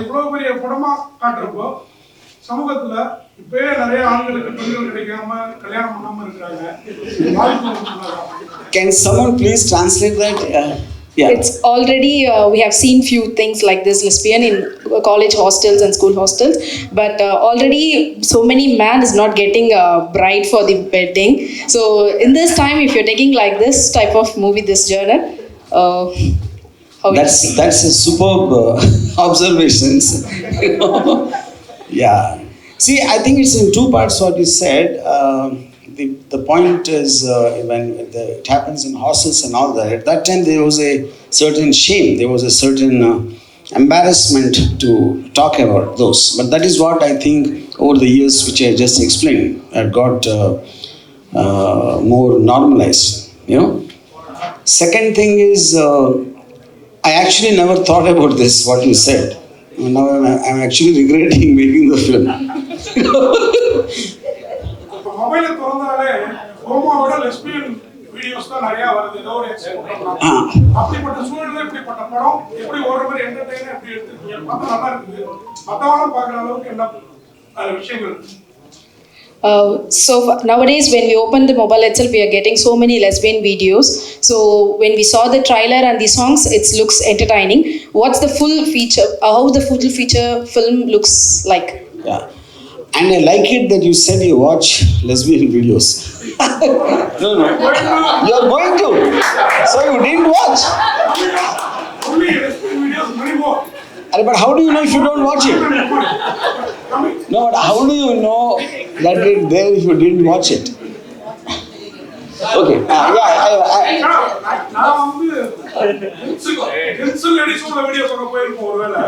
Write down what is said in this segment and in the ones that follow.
இவ்வளவு பெரிய படமா காட்டுறப்போ சமூகத்துல இப்பவே நிறைய ஆண்களுக்கு பெண்கள் கிடைக்காம கல்யாணம் பண்ணாம இருக்காங்க. Can someone please translate that? Yeah. It's already we have seen few things like this lesbian in college hostels and school hostels, but already so many man is not getting a bride for the wedding. So in this time, if you're taking like this type of movie, this genre, how that's a superb observations. Yeah. See, I think it's in two parts what you said. The point is when it happens in hostels and all that, at that time there was a certain shame, there was a certain embarrassment to talk about those. But that is what I think over the years, which I just explained, had got more normalized, you know. Second thing is, I actually never thought about this, what you said. Now I'm actually regretting making the film. மொபைல திறந்தாலே ஹோமோவோட lesbian videos தான் நிறைய வருது. ஏதோ ஒரு அப்படிப்பட்ட சூழல்ல இப்படிப்பட்ட படம் எப்படி ஓடுற மாதிரி என்டர்டெய்னர் எப்படி எடுத்துருக்கீங்க? பார்த்தா நல்லா இருக்குது. மற்றவங்களும் பார்க்குற அளவுக்கு என்ன விஷயங்கள்? So nowadays when we open the mobile itself, we are getting so many lesbian videos. So when we saw the trailer and the songs, it looks entertaining. What's the full feature? How the full feature film looks like? Yeah. And I like it that you said you watch lesbian videos. No. You are going to. So you didn't watch. Only lesbian videos, many more. But how do you know if you don't watch it? No, but how do you know that it's there if you didn't watch it? Okay. நான் வந்து pencil எடிஷனோட video பார்க்க போயிருப்போம் ஒருவேளை.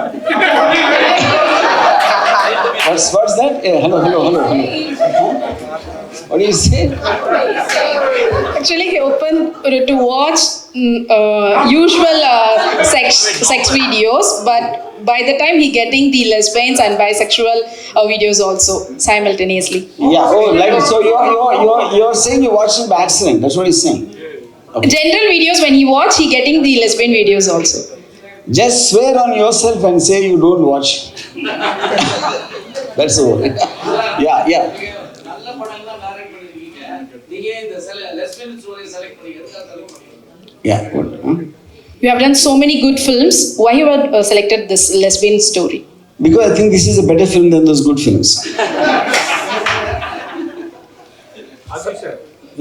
What's that? Hello. What do you say? Actually, he opened to watch usual sex videos, but by the time he getting the lesbians and bisexual videos also simultaneously. Yeah. Oh, like so you're saying you watched it by accident. That's what he's saying. Okay. General videos when he watch, he getting the lesbian videos also. Just swear on yourself and say you don't watch. That's all. Yeah. Yeah. You have done so many good films. Why you have selected this lesbian story? Because I think this is a better film than those good films.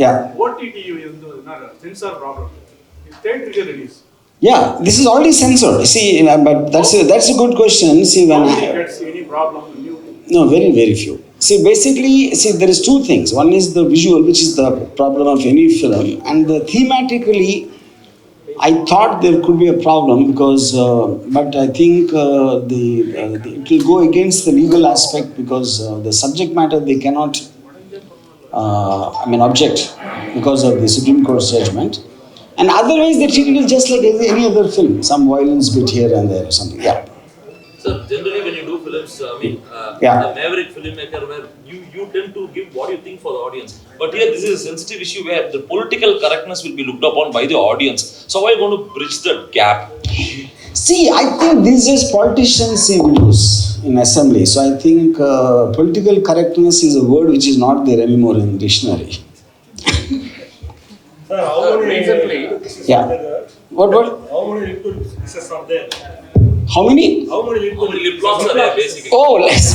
Yeah. OTT censor problem. Theatrical release. Yeah, this is already censored. See, but that's a good question. See, when gets any problem? No, very, very few. See, basically, there is two things. One is the visual, which is the problem of any film, and thematically, I thought there could be a problem because, but I think it will go against the legal aspect because the subject matter they cannot, object because of the Supreme Court's judgment. And otherwise, they treat it just like any other film, some violence bit here and there or something. Yeah. So generally, when you do films, a maverick filmmaker, where you tend to give what you think for the audience. But here, this is a sensitive issue where the political correctness will be looked upon by the audience. So how are you going to bridge that gap? See, I think these days politicians use in assembly. So I think political correctness is a word which is not there anymore in the dictionary. Recently. Yeah. What? How many little pieces are there? How many? How many How many lip locks are there, basically? Oh, less.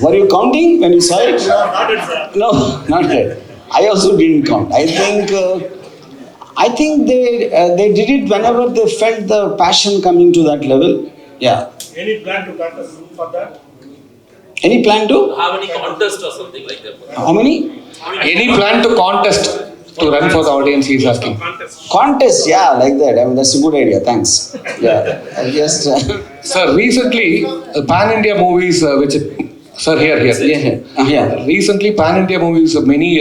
Were you counting when you saw it? No, not yet. I also didn't count. I think they did it whenever they felt the passion coming to that level. Yeah. Any plan to contest for that? Any plan to? Have any contest or something like that? How many? Any plan to contest to run for the audience, he's asking. Contest, yeah, like that. That's a good idea. Thanks. Yeah. Just. Sir, recently, pan-India movies, Sir, here. Yeah. Recently, pan-India movies, many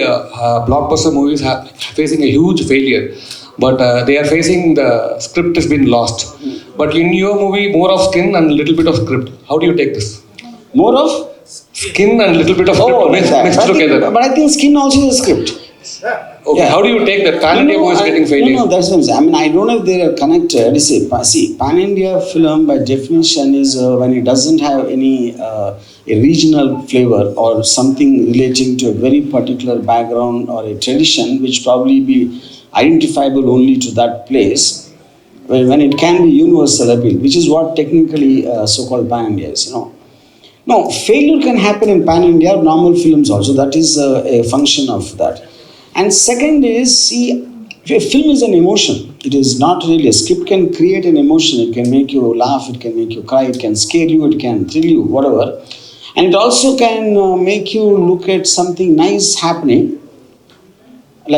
blockbuster movies are facing a huge failure. But they are facing the script has been lost. But in your movie, more of skin and a little bit of script. How do you take this? More of? Skin and a little bit of script mixed together. But I think skin also is a script. Okay, Yeah. how do you take that pan-India movies getting failure? No, that's what I'm saying. I mean, I don't know if they are connected. See, pan-India film by definition is when it doesn't have any a regional flavor or something relating to a very particular background or a tradition, which probably be identifiable only to that place. When it can be universal appeal, which is what technically so-called pan-India is, No, failure can happen in pan-India normal films also. That is a function of that. And second is, see, a film is an emotion. It is not really a script can create an emotion. It can make you laugh. It can make you cry. It can scare you. It can thrill you. Whatever. And it also can make you look at something nice happening,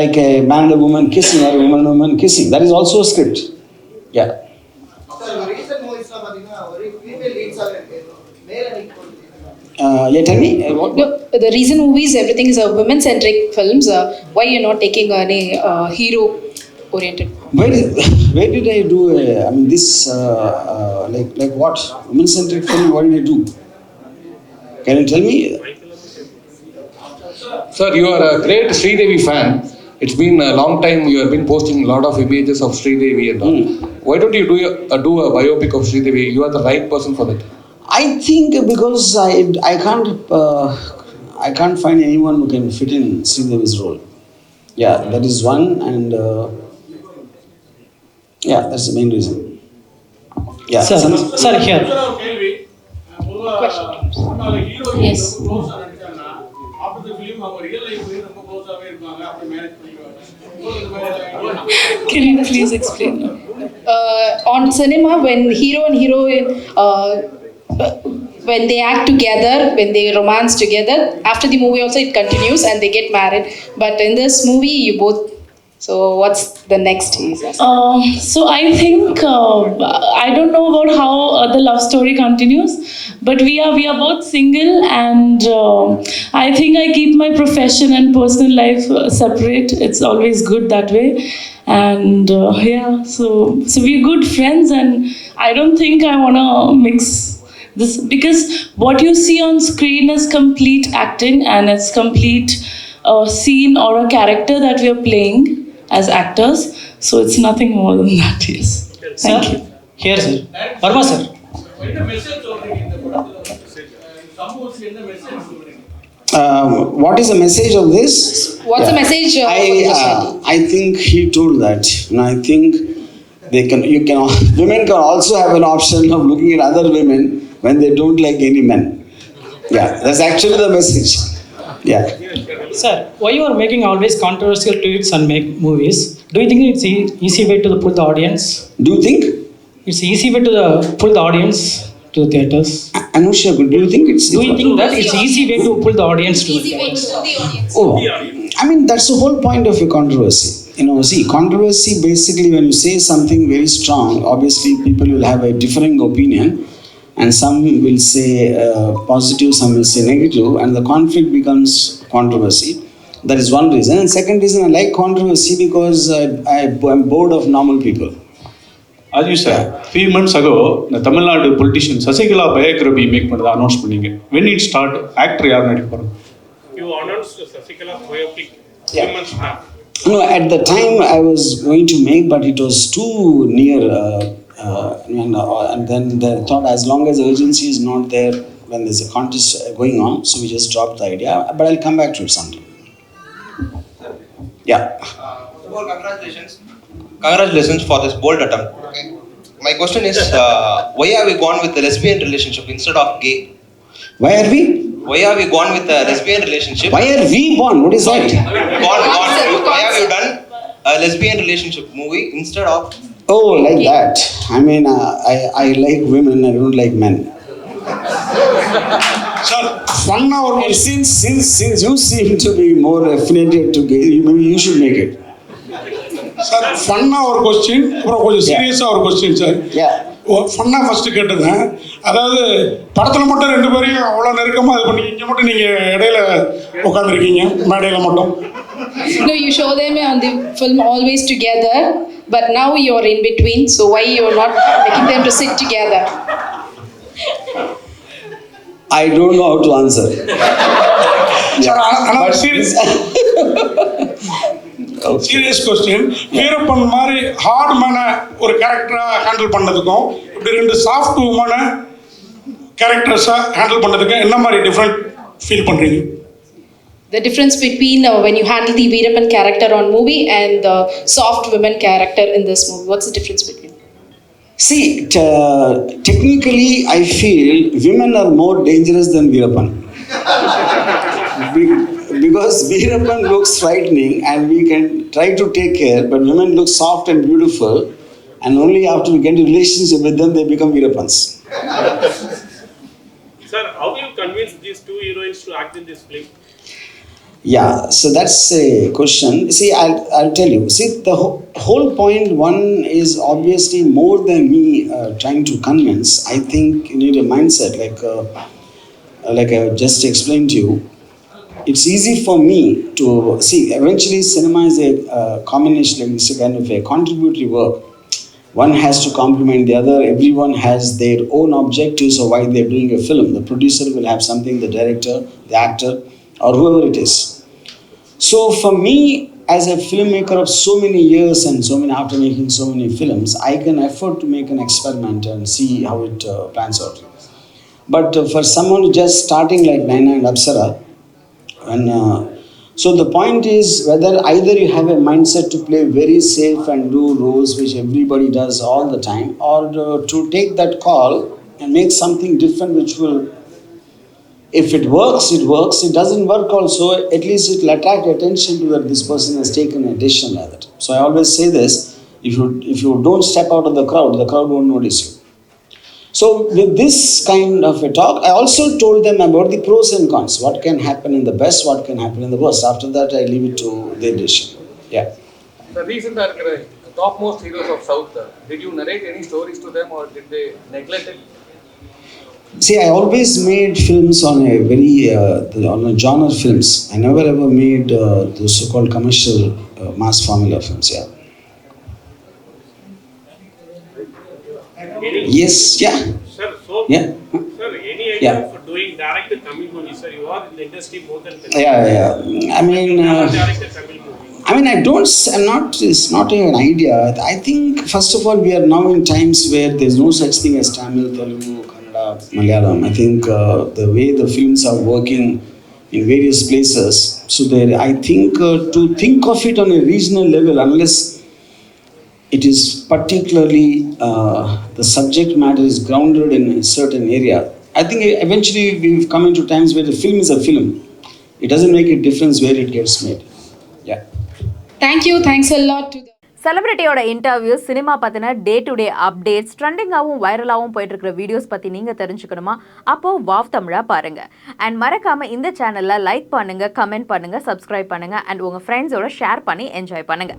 like a man and a woman kissing or a woman and a woman kissing. That is also a script. Yeah. recent movies female leads are male and equal. Yeah, tell me. What? No, the recent movies, everything is a women-centric films. Why you're not taking any hero-oriented? Where did I do? I mean, this like what? Women-centric film. What did I do? Can you tell me? Sir, you are a great Sridevi fan. It's been a long time you have been posting a lot of images of Sridevi and all. Why don't you do a biopic of Sridevi? You are the right person for that. I think because I can't find anyone who can fit in Sridevi's role. Yeah, that is one, and yeah, that's the main reason. Yeah. Sir, sir, here. Yes. Can you please explain? On cinema, when hero and heroine, when they act together, when they romance together, after the movie also it continues and they get married. But in this movie, you both. So what's the next? So I think I don't know about how the love story continues, but we are both single, and I think I keep my profession and personal life separate. It's always good that way, and yeah. So we're good friends, and I don't think I wanna mix this, because what you see on screen is complete acting, and it's complete scene or a character that we are playing as actors. So it's nothing more than that. Yes. Sir, Thank you. here, sir. Varma, sir. What is the message of this? What's the message of the society? I think he told that. And I think women can also have an option of looking at other women when they don't like any men. Yeah, that's actually the message. Yeah. Sir, why you are making always controversial tweets and make movies? Do you think it's easy way to pull the audience? Do you think? It's easy way to pull the audience to the theaters. I'm not sure, but do you think it's... Do you think that it's easy way to pull the audience to the theaters? Oh, I mean, that's the whole point of a controversy. See, controversy basically, when you say something very strong, obviously people will have a differing opinion, and some will say positive, some will say negative, and the conflict becomes controversy. That is one reason. And second reason, I like controversy because I'm bored of normal people. As you said, few months ago, the Tamil Nadu politician Sasigala biography make the announcement. When it start, actor yaar nadikkaru? You announced Sasigala's biopic Yeah. 2 months back. No, at the time I was going to make, but it was too near. And then they thought as long as urgency is not there when there's a contest going on, so we just dropped the idea. But I'll come back to it sometime. Yeah. Well, congratulations. Congratulations for this bold attempt. Okay. My question is, why have we gone with the lesbian relationship instead of gay? Why are we? Why have we gone with a lesbian relationship? Why are we born? What is that? Why have you done a lesbian relationship movie instead of... Oh, like that. I mean, I like women, I don't like men. Sir, 1 hour, since you seem to be more affiliated to gay, maybe you should make it. Sir ஃபன்னா ஒரு question, அப்புறம் கொஞ்சம் சீரியஸாக ஒரு question sir. ஃபன்னாக first கேட்டுங்க. அதாவது படத்தில் மட்டும் 2 பேரையும் அவ்வளோ நெருக்கமாக இது பண்ணி, இங்கே மட்டும் நீங்கள் இடையில உட்காந்துருக்கீங்க மேடையில் மட்டும். No, you show them on the film always together, but now you're in between. So why you're not making them to sit together? I don't know how to answer. Sir, I'm serious. Serious question. Veerappan மாதிரி hard மேனை ஒரு கேரக்டராக handle பண்ணதுக்கும் இப்படி ரெண்டு soft உமனை கேரக்டர்ஸாக handle பண்ணதுக்கும் என்ன மாதிரி different feel பண்ணுறீங்க? The difference between when you handle the Veerappan character on movie and the soft women character in this movie, what's the difference between? See, technically, I feel women are more dangerous than Veerappan. Because Veerappan looks frightening and we can try to take care, but women look soft and beautiful, and only after we get a relationship with them, they become Veerappans. Sir, how will you convince these two heroines to act in this film? Yeah, so that's a question. See, I'll tell you. See, the whole point one is obviously more than me trying to convince. I think you need a mindset, like I just explained to you. It's easy for me to see. Eventually, cinema is a combination. It's a kind of a contributory work. One has to complement the other. Everyone has their own objectives of why they're doing a film. The producer will have something, the director, the actor, or whoever it is. So for me, as a filmmaker of so many years and after making so many films, I can afford to make an experiment and see how it plans out. But for someone just starting like Naina and Apsara, so the point is whether either you have a mindset to play very safe and do roles which everybody does all the time, or to take that call and make something different which will, if it works, it works. It doesn't work also, at least it will attract attention to that this person has taken a decision like that. So I always say this, if you don't step out of the crowd won't notice you. So with this kind of a talk, I also told them about the pros and cons. What can happen in the best, what can happen in the worst. After that, I leave it to their decision. Yeah. The recent topmost heroes of South, did you narrate any stories to them or did they neglect it? See, I always made films on a very on a genre films. I never ever made the so-called commercial mass formula films. Yeah. Yes. Yeah. Sir, Yeah. Sir, any idea for doing directed Tamil movies? Sir, you are in the industry more than 10 years. Yeah. I mean. Directed Tamil movies. It's not an idea. I think, first of all, we are now in times where there's no such thing as Tamil, Telugu, Kannada, Malayalam. I think the way the films are working in various places, so there, I think to think of it on a regional level, unless it is particularly, the subject matter is grounded in a certain area. I think eventually we've come into times where the film is a film. It doesn't make a difference where it gets made. Yeah. Thank you. Thanks a lot to the செலிபிரிட்டியோட interviews, cinema பற்றின day to day updates, ட்ரெண்டிங்காகவும் வைரலாகவும் போயிட்டு இருக்கிற videos பற்றி நீங்கள் தெரிஞ்சுக்கணுமா? அப்போது wow தமிழா பாருங்கள். And மறக்காமல் இந்த சேனலில் லைக் பண்ணுங்கள், கமெண்ட் பண்ணுங்கள், சப்ஸ்கிரைப் பண்ணுங்கள் அண்ட் உங்கள் ஃப்ரெண்ட்ஸோட ஷேர் பண்ணி என்ஜாய் பண்ணுங்கள்.